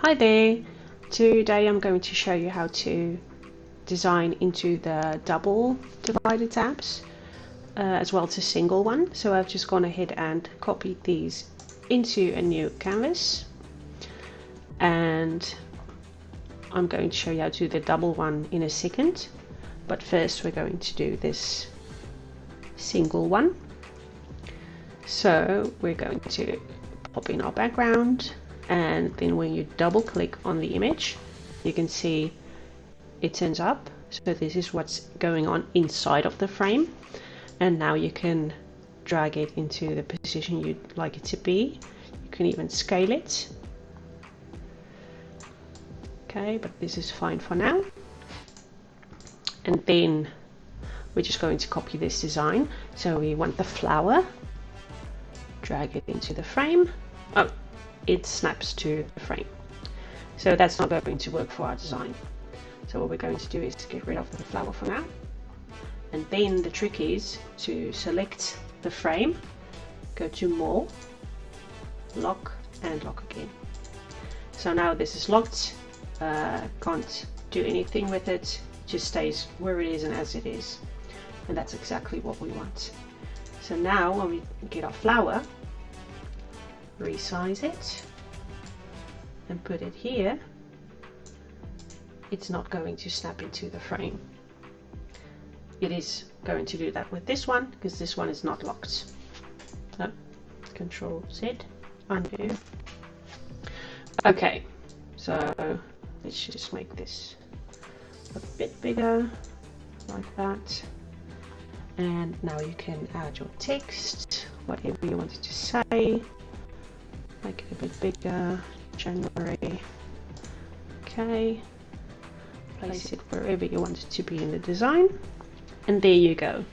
Hi there, today I'm going to show you how to design into the double divider tabs as well as a single one. So I've just gone ahead and copied these into a new canvas, and I'm going to show you how to do the double one in a second, but first we're going to do this single one. So we're going to pop in our background, and then when you double click on the image you can see it turns up. So this is what's going on inside of the frame, and now you can drag it into the position you'd like it to be. You can even scale it. Okay, but this is fine for now. And then we're just going to copy this design. So we want the flower, drag it into the frame. Oh, it snaps to the frame, so that's not going to work for our design. So what we're going to do is to get rid of the flower for now, and then the trick is to select the frame, go to more, lock, and lock again. So now this is locked, can't do anything with it, just stays where it is and as it is, and that's exactly what we want. So now when we get our flower, resize it and put it here, it's not going to snap into the frame. It is going to do that with this one because this one is not locked. So Control Z, undo. Okay, so let's just make this a bit bigger like that, and now you can add your text, whatever you wanted to say. Make it a bit bigger, January. Okay, place it wherever you want it to be in the design, and there you go.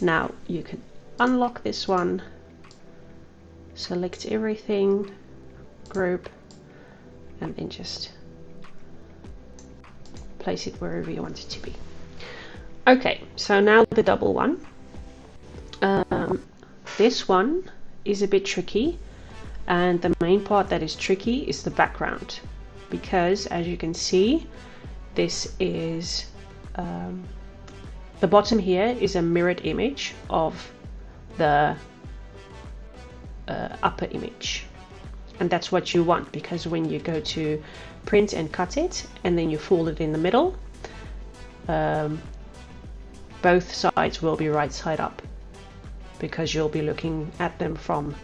Now you can unlock this one, select everything, group, and then just place it wherever you want it to be. Okay, so now the double one. This one is a bit tricky, and the main part that is tricky is the background, because as you can see, this is the bottom here is a mirrored image of the upper image, and that's what you want, because when you go to print and cut it and then you fold it in the middle, both sides will be right side up because you'll be looking at them from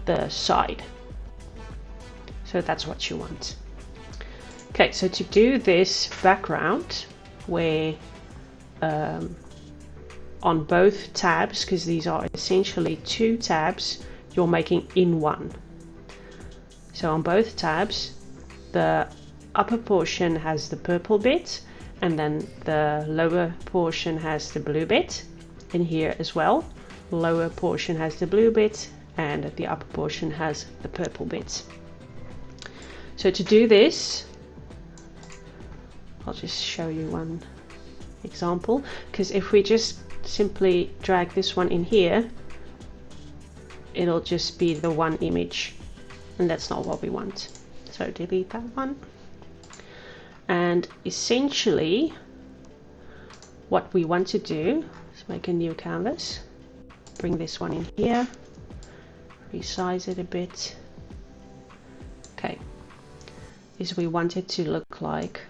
the side. So that's what you want. Okay, so to do this background, where on both tabs, because these are essentially two tabs you're making in one, so on both tabs the upper portion has the purple bit, and then the lower portion has the blue bit, and here as well, lower portion has the blue bit and the upper portion has the purple bits. So to do this, I'll just show you one example, because if we just simply drag this one in here, it'll just be the one image, and that's not what we want. So delete that one, and essentially what we want to do is make a new canvas, bring this one in here, resize it a bit. Okay, is we want it to look like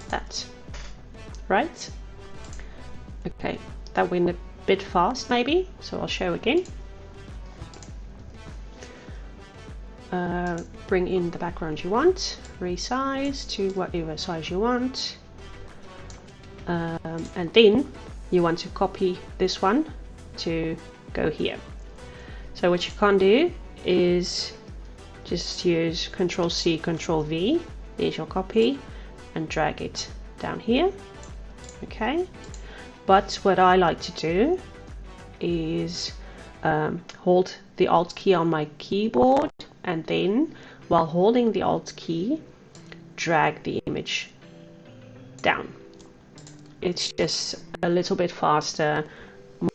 that, right? Okay, that went a bit fast maybe, so I'll show again. Bring in the background you want, resize to whatever size you want, and then you want to copy this one to go here. So what you can do is just use Control C, Control V, there's your copy, and drag it down here. Okay, but what I like to do is hold the Alt key on my keyboard, and then while holding the Alt key, drag the image down. It's just a little bit faster,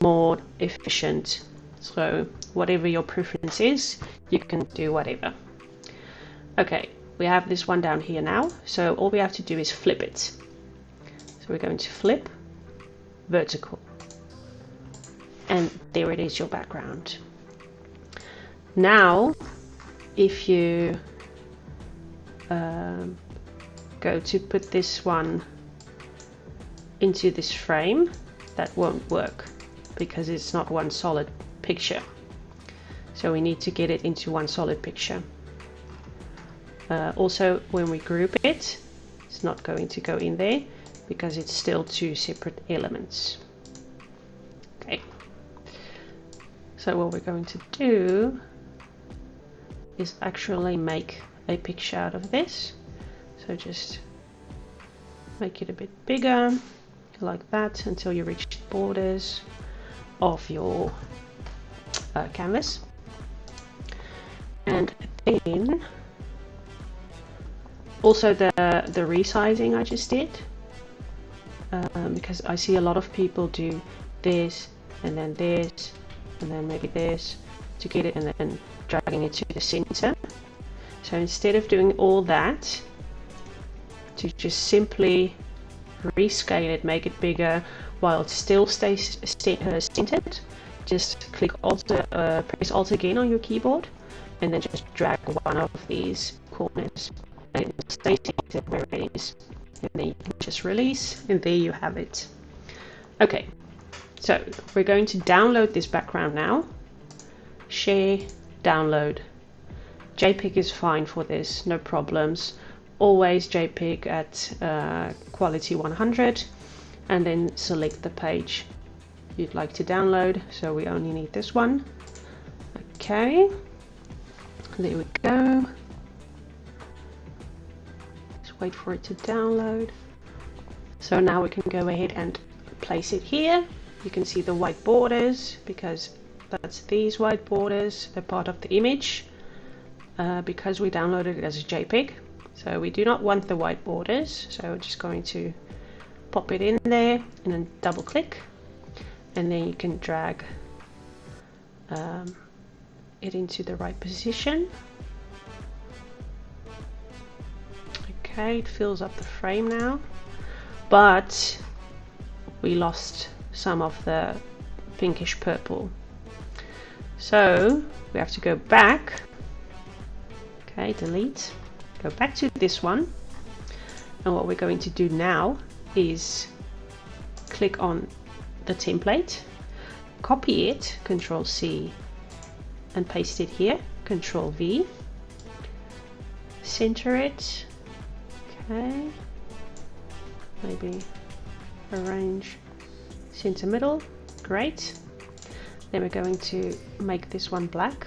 more efficient. So whatever your preference is, you can do whatever. Okay, we have this one down here now, so all we have to do is flip it. So we're going to flip vertical, and there it is, your background. Now if you go to put this one into this frame, that won't work because it's not one solid picture. So we need to get it into one solid picture. Also, when we group it, it's not going to go in there because it's still two separate elements. Okay. So what we're going to do is actually make a picture out of this. So just make it a bit bigger, like that, until you reach the borders of your canvas. And then also the resizing I just did, because I see a lot of people do this and then this and then maybe this to get it, and then dragging it to the center. So instead of doing all that, to just simply rescale it, make it bigger while it still stays centered, just click press Alt again on your keyboard, and then just drag one of these corners and it stays centered where it is, and then you can just release, and there you have it. Okay, so we're going to download this background now. Share, download. JPEG is fine for this, no problems. Always JPEG at quality 100, and then select the page you'd like to download. So we only need this one. Okay, there we go. Just wait for it to download. So now we can go ahead and place it here. You can see the white borders because that's these white borders. They're part of the image because we downloaded it as a JPEG. So we do not want the white borders. So we're just going to pop it in there and then double click, and then you can drag it into the right position. Okay, it fills up the frame now, but we lost some of the pinkish purple. So we have to go back. Okay, delete. Go back to this one, and what we're going to do now is click on the template, copy it, Control C, and paste it here, Control V, center it. Okay, maybe arrange center middle. Great. Then we're going to make this one black.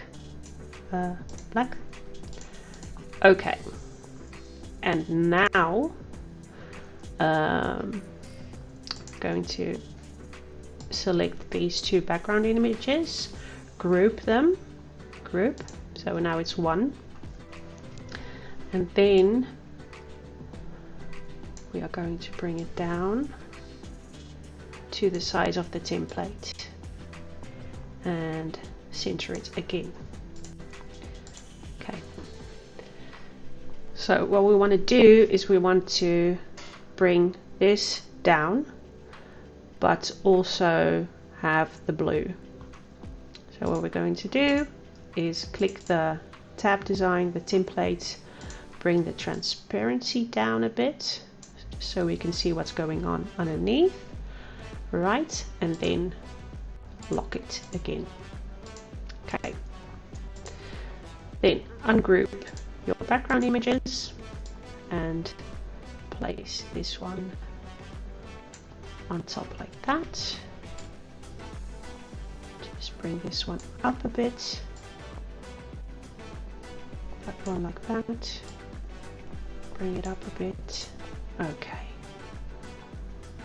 Okay, and now going to select these two background images, group them, so now it's one, and then we are going to bring it down to the size of the template and center it again. Okay, so what we want to do is we want to bring this down but also have the blue. So what we're going to do is click the tab design, the template, bring the transparency down a bit so we can see what's going on underneath, right, and then lock it again. Okay, then ungroup your background images and place this one on top like that. Just bring this one up a bit, that one like that, bring it up a bit. Okay,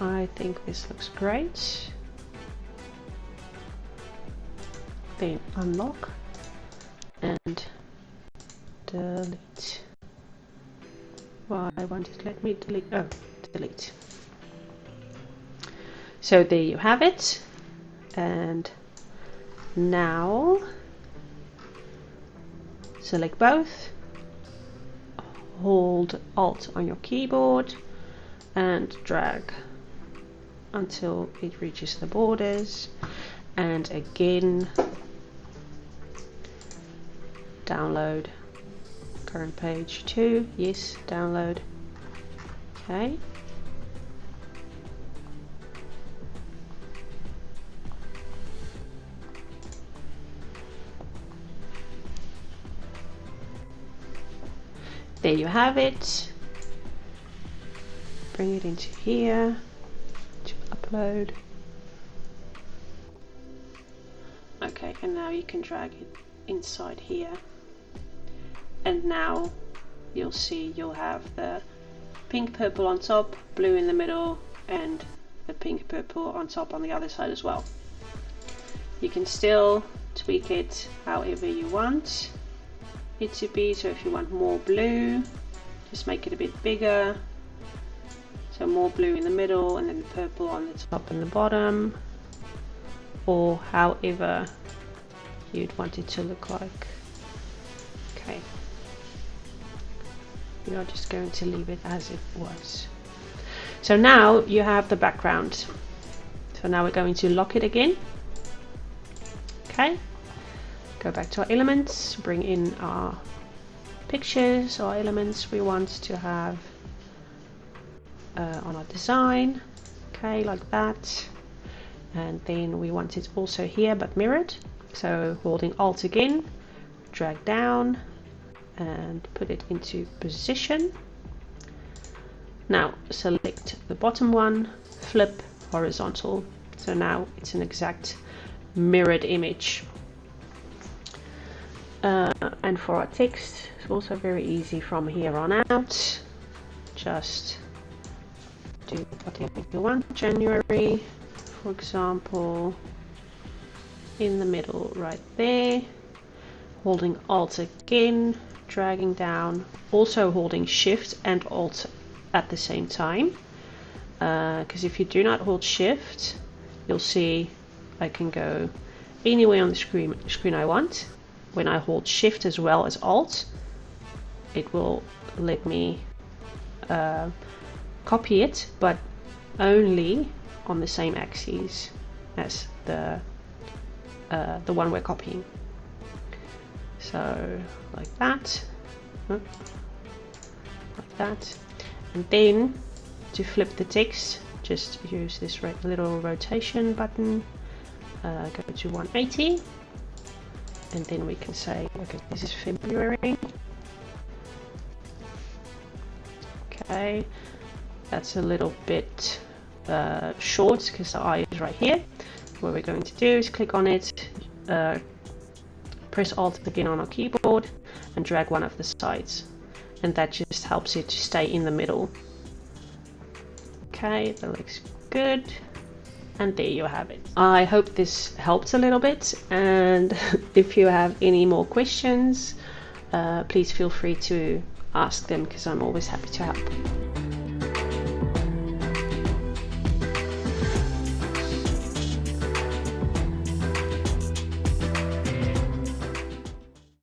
I think this looks great. Then unlock and delete. Why won't it let me delete? Oh, delete. So there you have it, and now select both, hold Alt on your keyboard and drag until it reaches the borders, and again download current page to, yes, download. Okay, there you have it. Bring it into here to upload. Okay, and now you can drag it inside here, and now you'll see you'll have the pink purple on top, blue in the middle, and the pink purple on top on the other side as well. You can still tweak it however you want it to be. So if you want more blue, just make it a bit bigger, so more blue in the middle and then purple on the top and the bottom, or however you'd want it to look like. Okay, we are just going to leave it as it was. So now you have the background. So now we're going to lock it again. Okay, go back to our elements, bring in our pictures or elements we want to have on our design. Okay, like that. And then we want it also here but mirrored. So holding Alt again, drag down and put it into position. Now select the bottom one, flip horizontal. So now it's an exact mirrored image. And for our text, it's also very easy from here on out. Just do whatever you want. January, for example, in the middle right there. Holding Alt again, dragging down, also holding Shift and Alt at the same time. Because if you do not hold Shift, you'll see I can go anywhere on the screen I want. When I hold Shift as well as Alt, it will let me copy it, but only on the same axis as the one we're copying. So like that, like that, and then to flip the text, just use this little rotation button. Go to 180, and then we can say, okay, this is February. Okay, that's a little bit short because the eye is right here. What we're going to do is click on it, press Alt again on our keyboard and drag one of the sides, and that just helps it to stay in the middle. Okay, that looks good. And there you have it. I hope this helped a little bit, and if you have any more questions, please feel free to ask them, because I'm always happy to help.